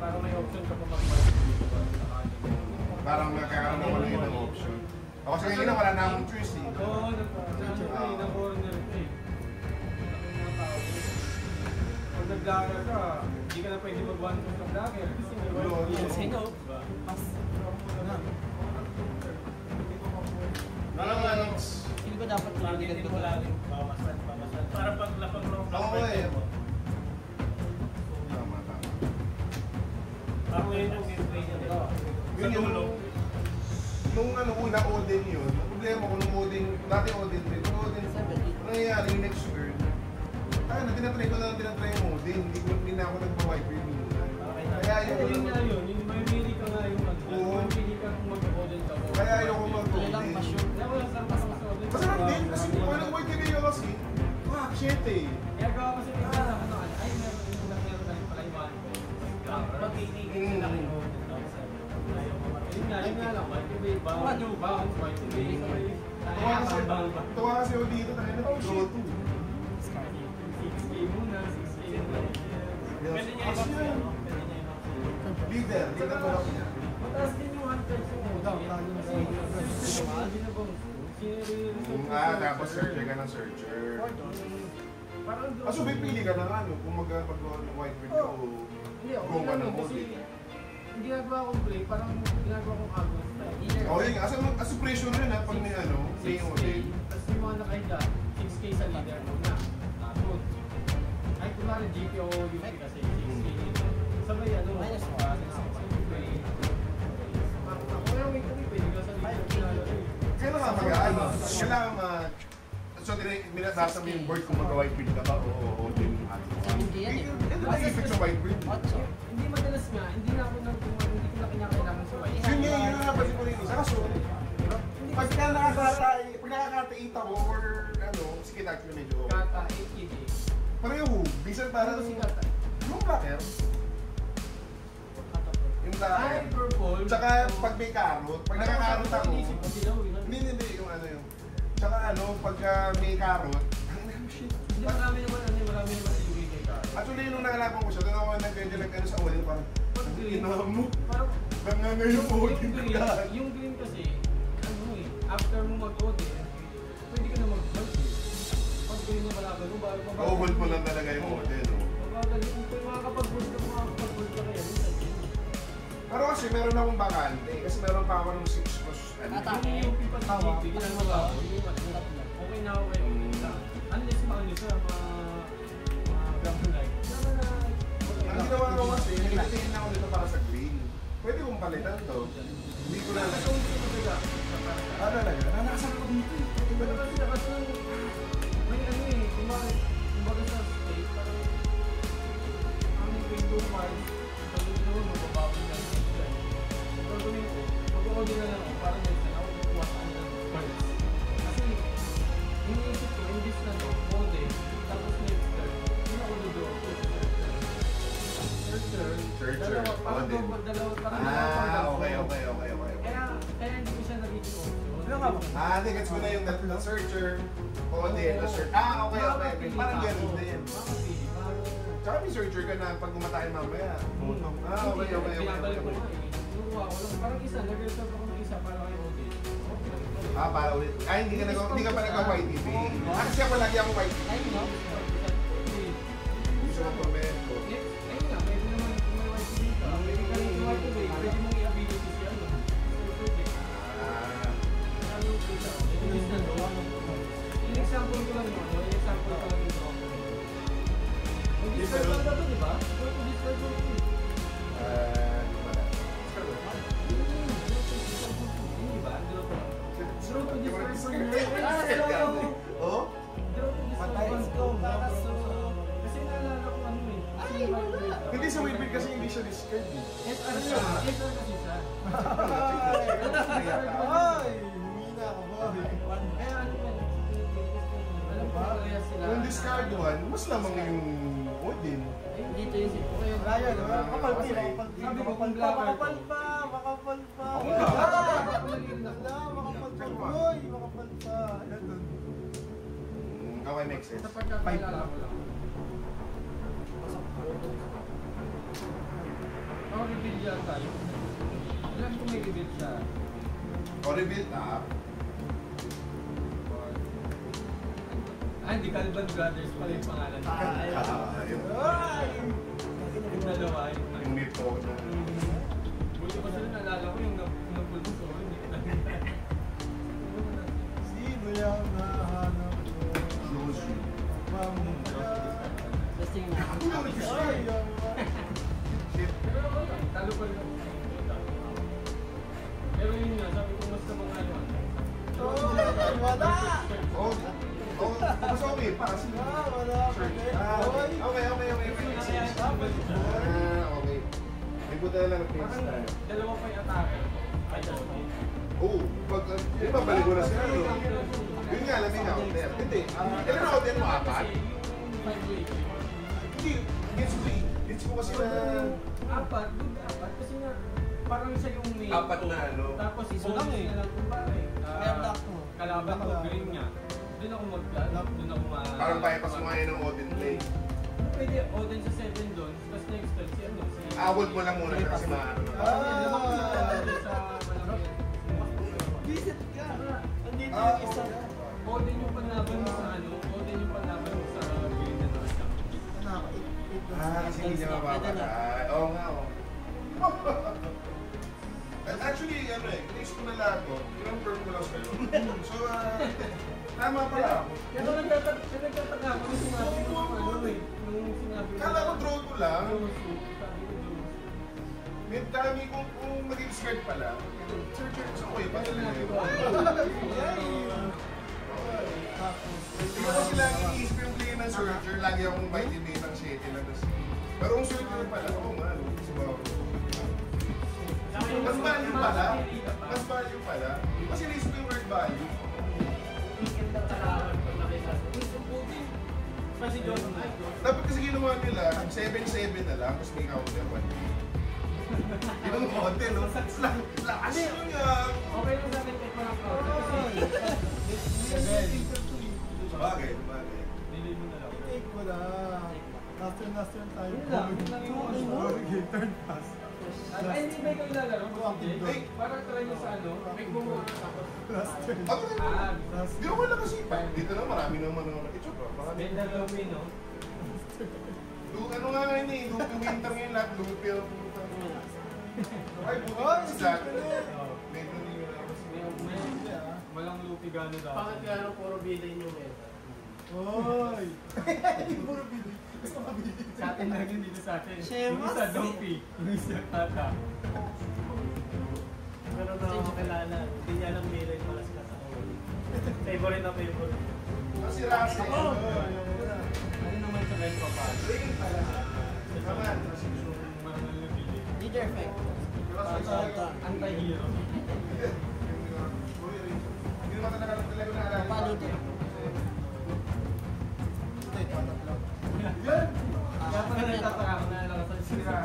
Parang may option ka pa mag-market dito sa kanin. Parang magkakaroon naman ngayon ng option. Ako sa ngayon wala na akong choice eh. Oo, na-corner eh. Pag nag-vlogger ka, hindi ka na pwede mag-one-shot ng vlogger. Kasi may wife. Sino? Hindi ba dapat tuligan ko na? Para pag lapang long Oo eh. Parang ngayon yung gameplay niya nito. Yun yung... Nung ano una Odin yun, ang problema ko nung Odin, dati Odin 3, nung Odin 4, ano nangyayari yung next girl? Ay, tinatry ko na yung Odin, hindi na ako nagpa-wiper yun. Kaya Yun nga yun, yung may pili ka nga yung mag-pili ka kung mag-Odin ka. Kaya ayoko mag-Odin. Masarap din, kasi kung ano wiper yun kasi, shit eh. Kaya gawa kasi tingnan na ano, ay meron yung meron na rin pala yung one ko. Pag-iinigin sila kayo. Yun nga lang, YTV, bounce, YTV. Tuwa kasi ako dito, tayo na draw 2. 6K muna, 6K muna. Pwede niya i-box. Leader ko lang niya. Mataas din yung 1 peso mo. Tapos searcher ka ng searcher. So may pili ka na nga, no? Kung mag-gawa ng white bird ka o kung ka ng Odin. Yung ginagawa kong play, parang ginagawa kong agos style. Oo yun, as pressure rin ha, pag may ano, may Odin. Tapos yung mga nakahiga, 6K sa leader mo na. Tapos, ay kunwari GPO UP kasi 6K leader. Sabay ano, minus 1, 6K. Kaya may kami pwede ka sa leader. Kailangan mag-ano, kailangan mag... So, minabasa mo yung board kung mag-white bird ka ba o Odin. Hindi yan eh. Ano na effect sa white bird? Hindi madalas nga, hindi na ako hindi ko na kinakailangan sa white. Yun yung napansin ko rin isa. Kaso, pag nakakataita mo or ano, si Kitak na medyo... Kata, 8KD. Pareho, bisan parang... Si Kata. Yung blacker. Yung blacker. Ay, purple. Tsaka pag may carrot, pag nakakarot ako... Hindi, yung ano yung... Tsaka ano, pagka may carrot... Hindi, marami naman ilugay kay Carl. Actually, nung nakalaban ko siya, doon ako nag-ano sa Odin, parang... Ang ginawa mo? Parang... Nanganga yung Odin ka. Yung green kasi, ano eh, after mo mag-Odin, pwede ka na mag-hold eh. Pag green na malaban mo, bago ka... Hold mo lang talaga yung Odin, no? Mabagal, kung makakapag-hold ka kaya, minsan din. Pero kasi meron akong bakante, kasi meron pa ako ng 6 plus... Yung pipa sa GP, ginagawa ko, yung okay na ako kayo. Unless maano siya, ma-grab-to-light. Ang ginawa ko kasi, nilagyan ako dito para sa green. Pwede kong palitan to. Hindi ko na... Talaga? Nanasan ko dito eh. Pero kasi nakasang, may ano eh, kumbaga sa state, parang ang pinto parts, pagod naman, mababago na yung state. Pero gawin ko, mag-order na lang ako, parang next time ako kukuha saan ng parts. Kasi, iniisip ko, imbis na to, mode, tapos next turn, yun ako dodo, third turn, parang dalawa, Okay. Kaya hindi ko siya nagiging option. Hindi, gets ko na yung searcher. Odin, searcher. Okay. Parang ganun din. Tsaka may searcher ka na pag gumatay mamaya. Okay. Pinabalik ko nga eh. Nukuha ko lang. Parang isa, nag-reserve ako ng isa para kay Odin. Para ulit. Hindi ka pa nagka-YTV. Kasi ako lagi ako YTV. Ay, no? Gusto mo comment ko. Ayun nga, pwede naman kung may YTV ka. Pwede ka rin YTV. Pwede mong i-ability siya. In-example ko lang yun. In-example ko lang yun. Mag-discard lang dapat, di ba? Mag-discard ko yun. Hindi ba? Draw to discard for your... Oh? Draw to discard for your... Kasi naalala ko ano eh. Hindi sa Weebird kasi hindi siya discard eh. SR kasi siya. Ay! Humina ako ba? Kaya ano yan? Alam ko kaya sila. Kung discard one, mas lamang yung Odin. Dito yung sip ko kayo. Raya, makapal Sabi ko kung makapal pa. Makapal pa. Okay, makes sense. Sa pagkakaalala ko lang. yan tayo. Alam ko may reveal siya. O, rebuild up. Ah, hindi Calvan Brothers pala yung pangalan. Yung dalawa, Yung nito na. buti pa sila naalala ko yung napul mo. Hindi ko lang. Sino yung nahanap ko? Close. Testing na. Shit. Talo pa rin ako. Pero yun nga, sabi ko mas sa mga ano. Wala! Oh, mas okay pa kasi. Wala! Okay. Okay. May buta na lang Parang next time. dalawa pa yung atake. Oo, pag, di ba balik ko na sila, no? Yun nga, lamig out there. Hindi, ilan out there mo, apat? Hindi, gets ko kasi na... Apat, good apat. Kasi nga, parang siya yung main. Apat na ano? Tapos Isa lang bonus eh. na lang kung pare. Kaya black mo. Kalaban ko, green niya. Doon ako doon ako Parang bypass mo ngayon ng Odin play. Pwede, Odin sa 7 doon. Tapos next spell si ano, si... Awod mo lang muna kasi maano na. Visit ka! Andito Ah, yung isa. Odin yung panlaban mo sa ano, Odin yung panlaban mo sa green na nasa. Kasi hindi niya mapapatay. Oo nga, oo. Actually, ano eh, inisip ko na lahat ko, kinonfirm ko lang sa'yo. So, tama pala ako. Kaya nagtataka ako nung sinabi mo ano eh. Nung sinabi mo. Kala ko draw ko lang. Josu. Sabi ko Josu. May dami kung mag-discard pala. Searcher ko sa kuya, padala na yun. Hindi ko kasi lagi iisip yung play ng searcher, lagi akong vitamin ng 7 lang. Pero kung searcher pala, oo nga, no? Mas value pala. Mas value pala. Kasi naisip ko yung word value. Dapat kasi ginawa nila, 7-7 na lang, tapos may counter 1. Yun ang konti, no? Lakas yun yan! Okay lang sa akin kahit parang counter. Bagay. Delay mo na lang. Take mo na. Last turn tayo. Yun lang yung ano. Turn pass. Ay, hindi ba ikaw ilalaro? Hey. Parang try nyo sa ano, make mo muna tapos. Last turn. Ako na Ah, Hindi ako lang kasi. Dito na marami naman ang itsura. benda gawin, no? Ano nga ngayon eh, Lupi winter ngayon lahat, Lupi ang pumunta. Ay, buti si Jack. Medyo hindi mo na. Walang lupi gano daw. Bakit gano'n puro bilay nyo meta? Oy! Puro bili. Gusto mabili. Sa atin lang yun, dito sa atin. Shemas. Yung isa Donkey, yung isa Tata. Meron na ako kakilala. Hindi niya alam bilay pala sila sa ako. Favorite na favorite. Kasi Rasa. Ano naman sa best pa pa? Ring pala. Naman. Leader effect. Anti-hero. Hindi naman talaga na alala. Paano din? Ito, paano lang. Yan! Kaya pala nagtataka ako na lang sa sira.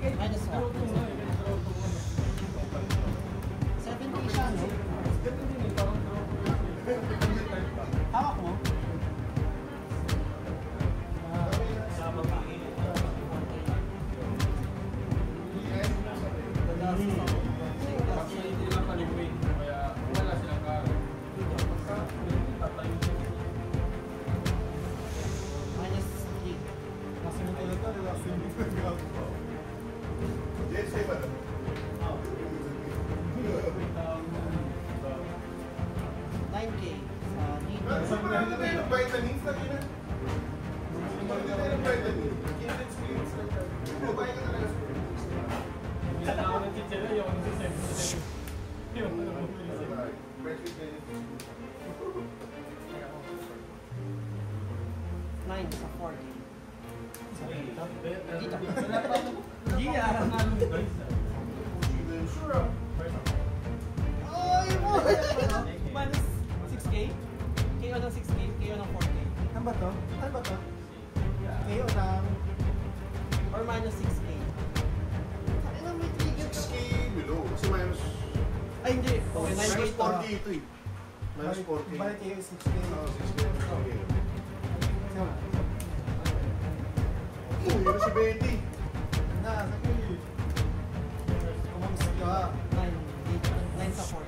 Minus 1. 70 siya, no? Hawak mo? Minus 3. Kasi nung talaga, relaxing dito nag-out. Yes, say ba? 9K sa leader. Saan pa natin tayo ng vitamins na gina? Saan pa natin tayo ng vitamins? Kinet experience like that. Bumabahay ka talaga sa Bilang ako ng chichero, yung ano sa 7. Yung ano mo. breastfeed na yun. 9 sa 4K. Dito. Wala pa. Hindi ah, nanalo guys. Sure ah. Ay, mo! Minus 6K? KO ng 6K, KO ng 4K. Ano ba to? Ano ba to? KO ng... Or minus 6K? Ano na may trigger ka? 6K below. Kasi minus... Ay, hindi. Okay, 9K Minus to. 40 ito eh. Minus 40. Balik KO 6K. Oo, 6K. Okay. Okay. Uy, si Betty. Na, sabi. Kumusta ka? 9 sa 4.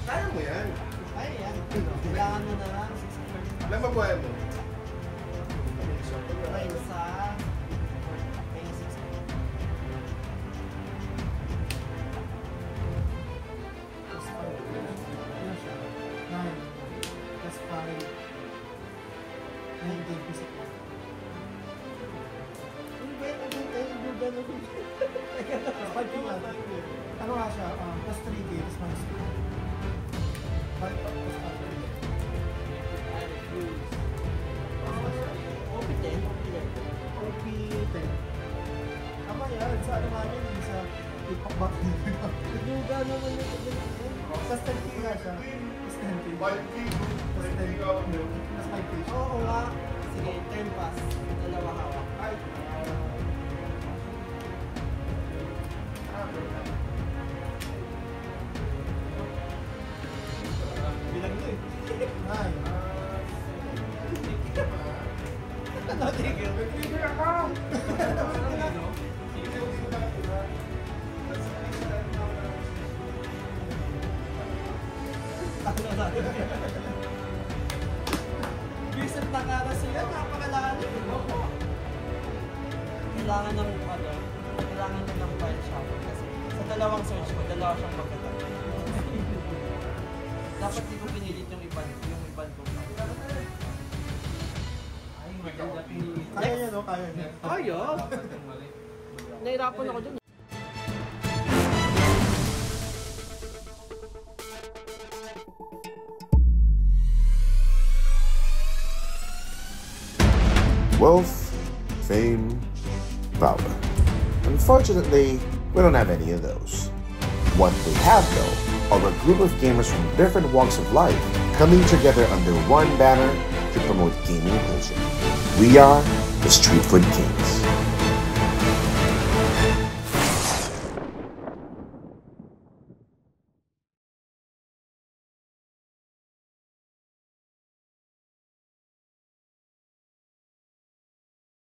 Kaya mo yan. Ay, yan. Kailangan mo na lang. 6 Alam mo ba mo? 9 sa... May 6. Plus 5. Ano siya? 9. Plus 5. 9 plus 5. Ano ba yan? Ano nga siya? Plus 3K, plus minus 2. 5 plus 5. OP10. Tama yan. Sa ano namin, sa hip-hop Yuga naman yung Plus 10K nga siya. Plus 10K. 5K. Plus 10K. Plus 5K. Oo nga. Sige, 10 pass. Dalawa hawak. Ay. Bilang ito eh. Ay. Ano, tigil? Trigger ako! Visit na karas yan, napakalalim. Kailangan ng kailangan ng file shuffle kasi sa dalawang search ko, dalawa siyang magkatag. Dapat di ko pinilit yung iban ko. Kaya niya, no? Kaya niya. Kaya? Nahirapan ako dun. Wealth, fame, power. Unfortunately, we don't have any of those. What we have, though, are a group of gamers from different walks of life coming together under one banner to promote gaming culture. We are the Street Food Kings.